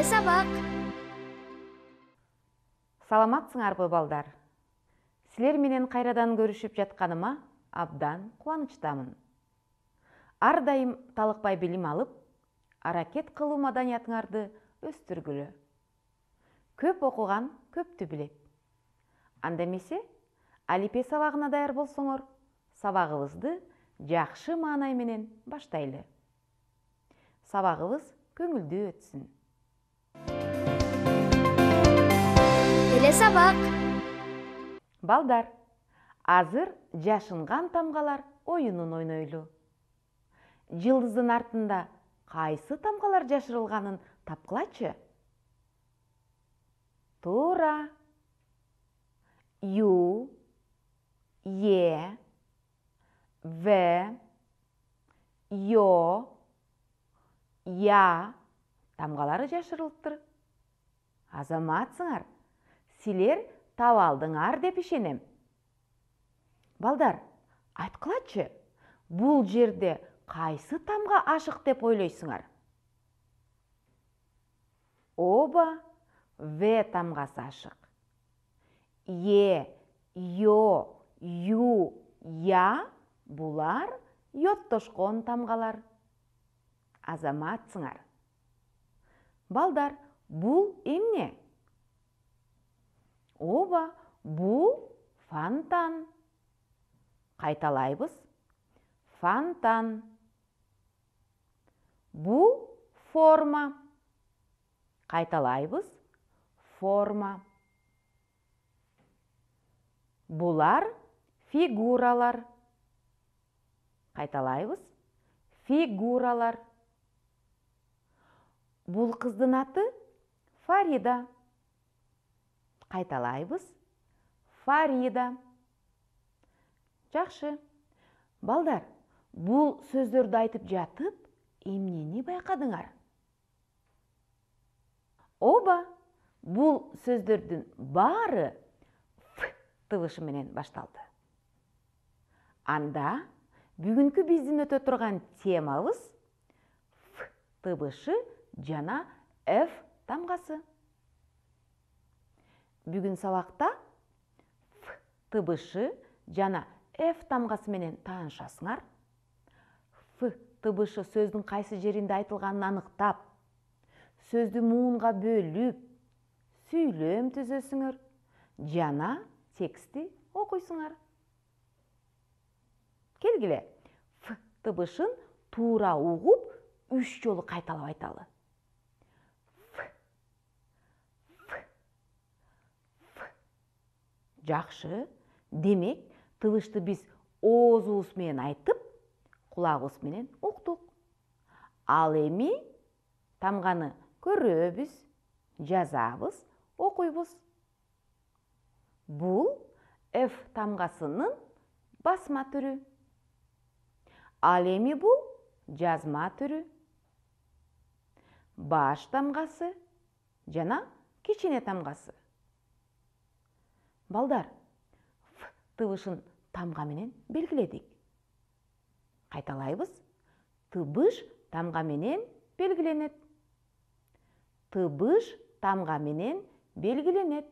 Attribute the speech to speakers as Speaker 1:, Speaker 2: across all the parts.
Speaker 1: сабак.
Speaker 2: Саламатсыңарбы балдар? Силер менен кайрадан көрүшүп жатканыма абдан кубанычтамын. Ар дайым талыкпай билим алып, аракет кылуу маданиятыңарды өстүргүлө. Көп окуган көптү билет. Анда эмесе, алипе сабагына даяр болсоңор, сабагыбызды жакшы маанай менен баштайлы. Сабагыбыз көңүлдүү өтсүн.
Speaker 1: Эле сабак.
Speaker 2: Балдар, азыр жашынган тамгалар оюнун ойнойлу. Жылдыздын артында кайсы тамгалар жашырылганын тапкылачы? Туура. Ю, Е, В, Йо, Я тамгалары жашырылыптыр. Азаматсыңар, силер таба алдыңар деп ишенем. Балдар, айткылачы, бул жерде кайсы тамга ашык деп ойлойсуңар? Оба, В тамгасы ашык. Е, Йо, Ю, Я булар йоттошкон тамгалар. Азаматсыңар. Балдар, бул эмне? Оба, бул фонтан. Кайталайбыз. Фонтан. Бул форма. Кайталайбыз. Форма. Булар фигуралар. Кайталайбыз. Фигуралар. Бул кыздын аты Фарида. Кайталайбыз. Фарида. Жакшы. Балдар, бул сөздөрдү айтып жатып, эмнени байкадыңар? Оба, бул сөздөрдүн баары Ф тыбышы менен башталды. Анда бүгүнкү биздин өтө турган темабыз Ф тыбышы жана Ф тамгасы. Бүгүн сабакта Ф тыбышы жана Ф тамгасы менен таанышасыңар. Ф тыбышы сөздүн кайсы жеринде айтылганын аныктап, сөздү муунга бөлүп, сүйлөм түзөсүңөр жана текстти окуйсуңар. Келгиле, Ф тыбышын туура угуп, 3 жолу кайталап айталы. Ф, Ф, Ф. Жакшы. Демек, тыбышты биз оозубуз менен айтып, кулагыбыз менен уктук. Ал эми тамганы көрөбүз, жазабыз, окуйбуз. Бул Ф тамгасынын басма түрү. Ал эми бул жазма түрү. Баш тамгасы жана кичине тамгасы. Балдар, Ф тыбышын тамга менен белгиледик. Кайталайбыз. Тыбыш тамга менен белгиленет. Тыбыш тамга менен белгиленет.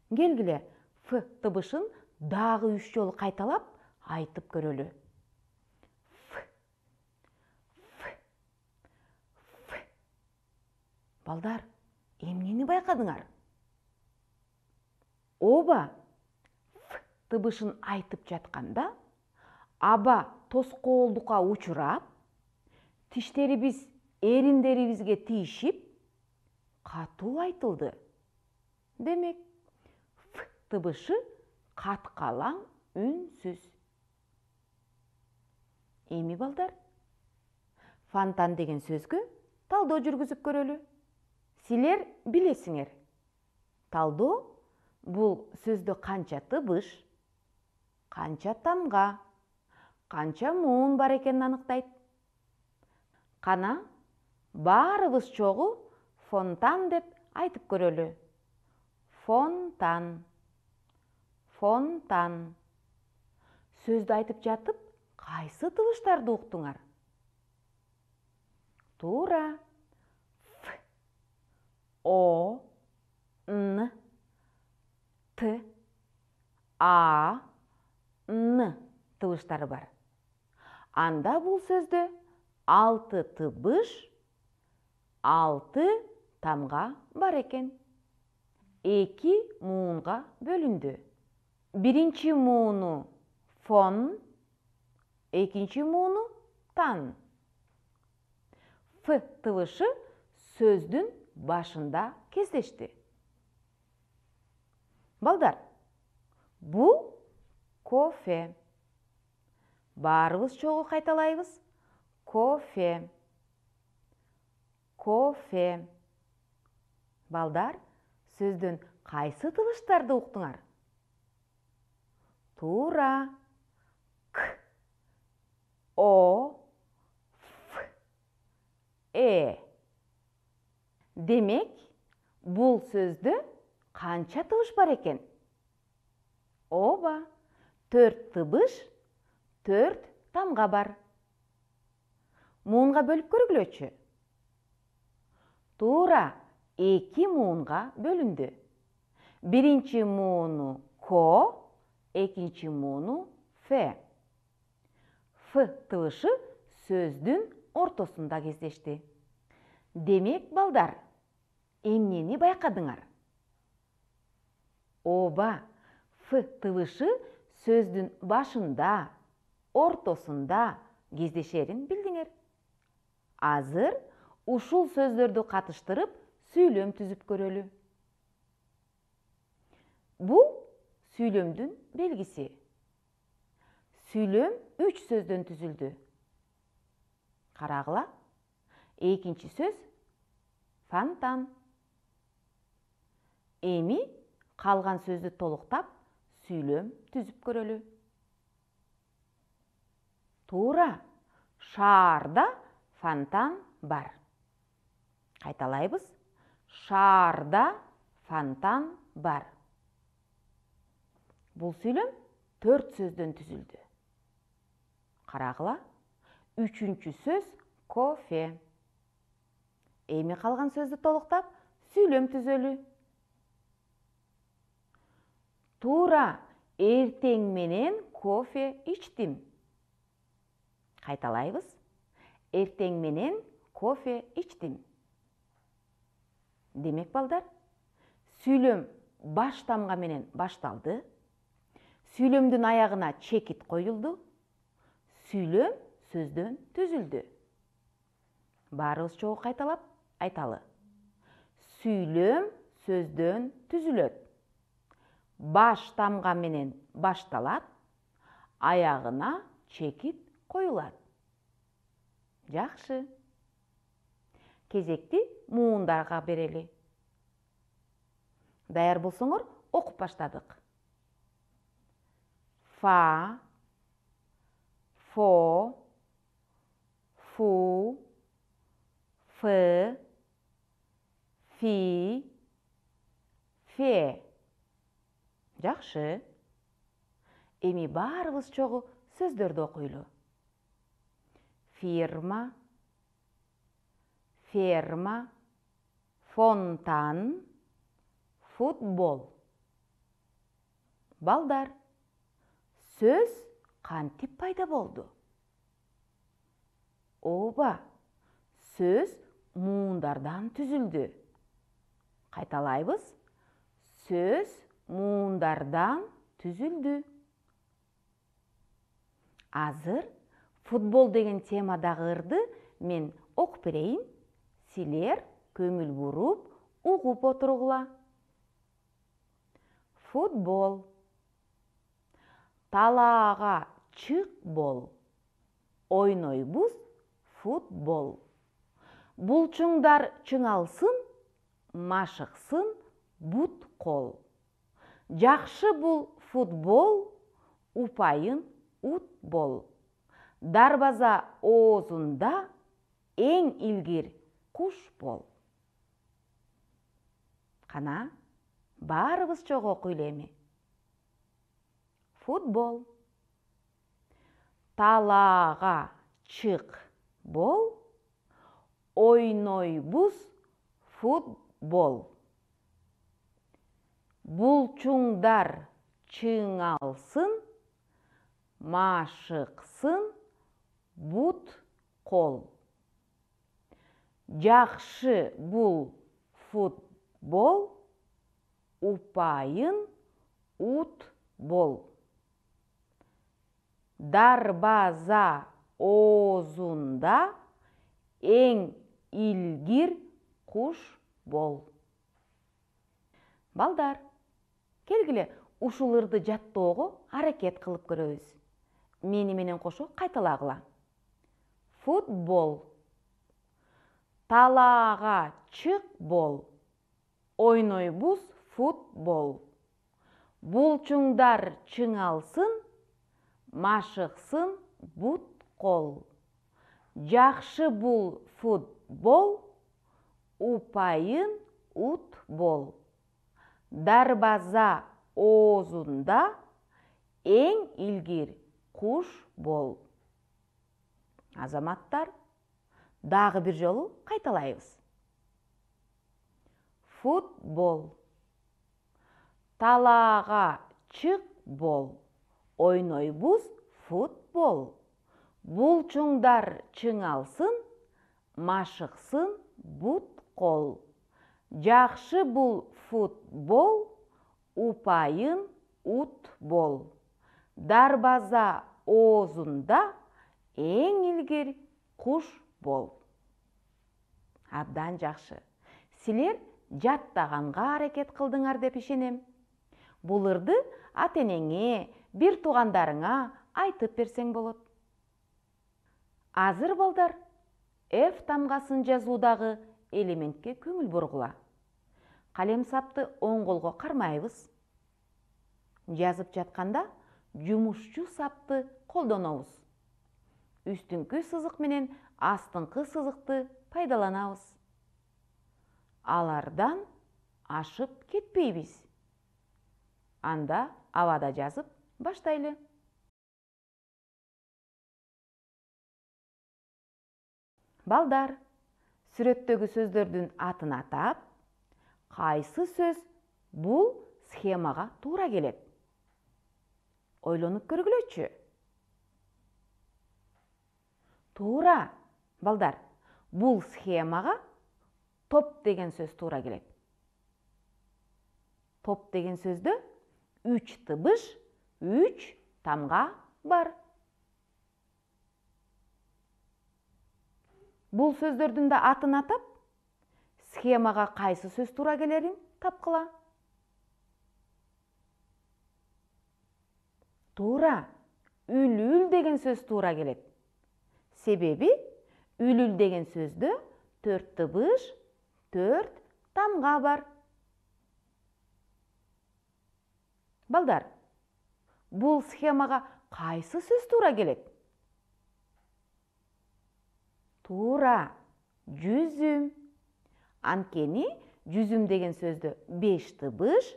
Speaker 2: Келгиле, Ф тыбышын дагы 3 жолу кайталап айтып көрөлү. Ф, Ф, Ф. Балдар, эмнени байкадыңар? Оба, Ф тыбышын айтып жатканда, аба тоскоолдукка учурап, тиштерибиз эриндерибизге тийишип, катуу айтылды. Демек, Ф тыбышы каткалаң үнсүз. Эми балдар, фонтан деген сөзгө талдоо жүргүзүп көрөлү. Силер билесиңер. Талдоо бул сөздө канча тыбыш, канча тамга, канча муун бар экенин аныктайт. Кана баарыбыз чогуу фонтан деп айтып көрөлү. Фонтан. Фонтан. Сөздү айтып жатып, кайсы тыбыштарды уктуңар? Туура. Ф. O, N, T, A, N тыбыштары бар. Анда бул сөздө 6 тыбыш, 6 тамга бар экен. 2 муунга бөлүндү. Биринчи мууну фон, экинчи мууну тан. Ф тыбышы сөздүн башында кездешти. Балдар, бул кофе. Баарыбыз чогуу кайталайбыз. Кофе. Кофе. Балдар, сөздөн кайсы тыбыштарды уктуңар? Туура. К, О, Ф, Э. Демек, бул сөздө канча тыбыш бар экен? Ооба, 4 тыбыш, 4 тамга бар. Муунга бөлүп көргүлөчү. Туура, 2 муунга бөлүндү. Биринчи мууну ко, экинчи мууну ф. Ф тыбышы сөздүн ортосунда кездешти. Демек, балдар, эмнени байкадыңар? Ооба, Ф тыбышы сөздүн башында, ортосунда кездешерин билдиңер. Азыр ушул сөздөрдү катыштырып сүйлөм түзүп көрөлү. Бул сүйлөмдүн белгиси. Сүйлөм 3 сөздөн түзүлдү. Карагыла. Экинчи сөз фонтан. Эми калган сөздү толуктап сүйлөм түзүп көрөлү. Туура, шаарда фонтан бар. Кайталайбыз. Шаарда фонтан бар. Бул сүйлөм 4 сөздөн түзүлдү. Карагыла. Үчүнчү сөз кофе. Эми калган сөздү толуктап сүйлөм түзөлү. Туура, эртең менен кофе ичтим. Кайталайбыз. Эртең менен кофе ичтим. Демек, балдар, сүйлөм баш тамга менен башталды. Сүйлөмдүн аягына чекит коюлду. Сүйлөм сөздөн түзүлдү. Баарыбыз чогуу кайталап айталы. Сүйлөм сөздөн түзүлөт. Баш тамга менен башталат, аягына чекит коюлат. Жакшы. Кезекти муундарга берели. Даяр болсоңор, окуп баштадык. Фа, фо, фу, фы, фи, фе. Жакшы. Эми баарыбыз чогуу сөздөрдү окуйлу. Фирма, ферма, фонтан, футбол. Балдар, сөз кантип пайда болду? Ооба, сөз муундардан түзүлдү. Кайталайбыз. Сөз муундардан түзүлдү. Азыр футбол деген темадагы ырды мен окуп берейин. Силер көңүл буруп, угуп отургула. Футбол. Талаага чык бол. Ойнойбуз футбол. Булчуңдар чыңалсын, машыксын бут кол. Жакшы бул футбол, упайын ут бол. Дарбаза оозунда эң илгир куш бол. Кана, баарыбыз чогуу окуйлу эми. Футбол. Талаага чык бол. Ойнойбуз футбол. Булчуңдар чыңалсын, машықсын, бут қол. Жақшы бұл футбол, упайын ут бол. Дарбаза озунда ең илгир құш бол. Балдар, келгіле ушуларды жаттоого аракет кылып көрөбүз. Мени менен кошо кайталагыла. Футбол. Талаага чык бол. Ойнойбуз футбол. Булчуңдар чыңалсын, машыксын бут кол. Жакшы бул футбол, упайын ут бол. Дарбаза оозунда эң илгир куш бол. Азаматтар, дагы бир жолу кайталайбыз. Футбол. Талаага чык бол. Ойнойбуз футбол. Булчуңдар чыңалсын, машыксын бут кол. Жакшы бул футбол, упайын ут бол. Дарбаза оозунда эң илгир куш бол. Абдан жакшы. Силер жаттаганга аракет кылдыңар деп ишенем. Буларды ата-энеңе, бир туугандарыңа айтып берсең болот. Азыр балдар, F тамгасын жазуудагы элементке көңүл бургула. Калем сапты оң колго кармайбыз. Жазып жатканда жумушчу сапты колдонобуз. Үстүңкү сызык менен астыңкы сызыкты пайдаланабыз. Алардан ашып кетпейбиз. Анда абада жазып баштайлы. Балдар, сүрөттөгү сөздөрдүн атын атап, кайсы сөз бул схемага туура келет? Ойлонуп көргүлөчү. Туура, балдар, бул схемага топ деген сөз туура келет. Топ деген сөздө 3 тыбыш, 3 тамга бар. Бул сөздөрдүн да атын атап, схемага кайсы сөз туура келерин тапкыла. Туура, үлүл деген сөз туура келет. Себеби үлүл деген сөздө 4 тыбыш, 4 тамга бар. Балдар, бул схемага кайсы сөз туура келет? Туура, жүзүм. Анткени жүзүм деген сөздө 5 тыбыш,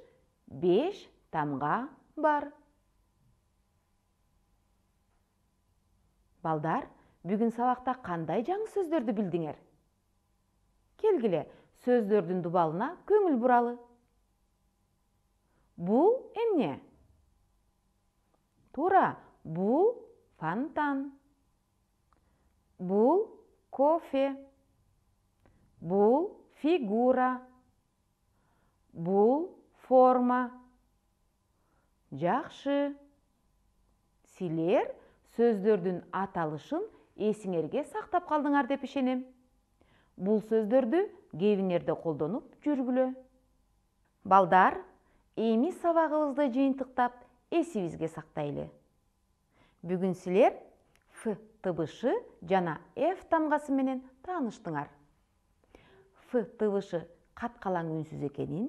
Speaker 2: 5 тамга бар. Балдар, бүгүн сабакта кандай жаңы сөздөрдү билдиңер? Келгиле, сөздөрдүн дубалына көңүл буралы. Бул эмне? Туура, бул фонтан. Бул кофе. Бул фигура. Бул форма. Жакшы. Силер сөздөрдүн аталышын эсиңерге сактап калдыңар деп ишенем. Бул сөздөрдү кебиңерде колдонуп жүргүлө. Балдар, эми сабагыбызды жыйынтыктап эсибизге сактайлы. Бүгүн силер F тыбышы жана F тамгасы менен тааныштыңар. F тыбышы каткалаң үнсүз экенин,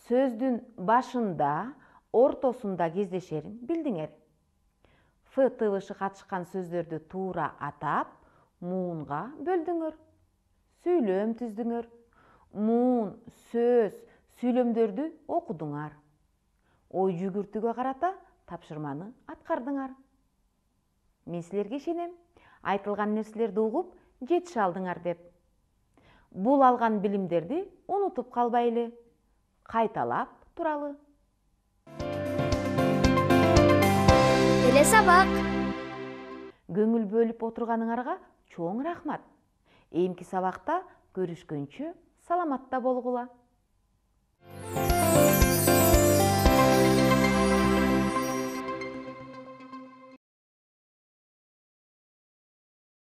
Speaker 2: сөздүн башында, ортосунда кездешерин билдиңер. F тыбышы катышкан сөздөрдү туура атап, муунга бөлдүңөр. Сүйлөм түздүңөр. Муун, сөз, сүйлөмдөрдү окудуңар. Ой жүгүртүүгө карата тапшырманы аткардыңар. Мен силерге ишенем, айтылган нерселерди угуп, жетише алдыңар деп. Бул алган билимдерди унутуп калбайлы, кайталап туралы.
Speaker 1: Эле сабак.
Speaker 2: Көңүл бөлүп отурганыңарга чоң рахмат. Эмки сабакта көрүшкөнчө саламатта болгула.